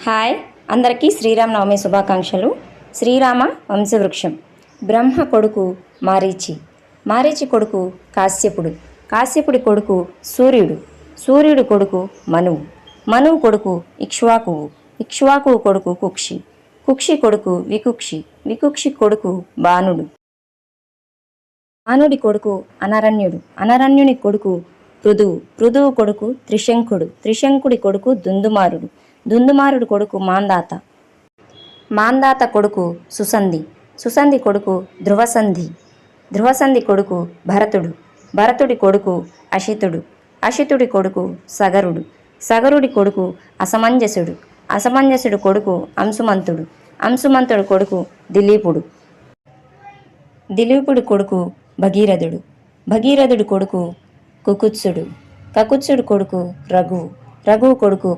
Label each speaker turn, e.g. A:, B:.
A: Hi, అందరికీ శ్రీరామనవమి శుభాకాంక్షలు. శ్రీరామ వంశవృక్షం. బ్రహ్మ కొడుకు మారీచి, మారీచి కొడుకు కాశ్యపుడు, కాశ్యపుడి కొడుకు సూర్యుడు, సూర్యుడి కొడుకు మనువు, మనువు కొడుకు ఇక్ష్వాకువు, ఇక్ష్వాకువు కొడుకు కుక్షి, కుక్షి కొడుకు వికుక్షి, వికుక్షి కొడుకు బాణుడు, బాణుడి కొడుకు అనరణ్యుడు, అనరణ్యుని కొడుకు పృథువు, పృథువు కొడుకు త్రిశంకుడు, త్రిశంకుడి కొడుకు దుందుమారుడు, దుందుమారుడు కొడుకు మాందాత, మాందాత కొడుకు సుసంధి, సుసంధి కొడుకు ధ్రువసంధి, ధ్రువసంధి కొడుకు భరతుడు, భరతుడి కొడుకు అశితుడు, అశితుడి కొడుకు సగరుడు, సగరుడి కొడుకు అసమంజసుడు, అసమంజసుడు కొడుకు అంశుమంతుడు, అంశుమంతుడు కొడుకు దిలీపుడు, దిలీపుడి కొడుకు భగీరథుడు, భగీరథుడి కొడుకు కుకుత్సుడు, కకుత్సుడు కొడుకు రఘువు, రఘువు కొడుకు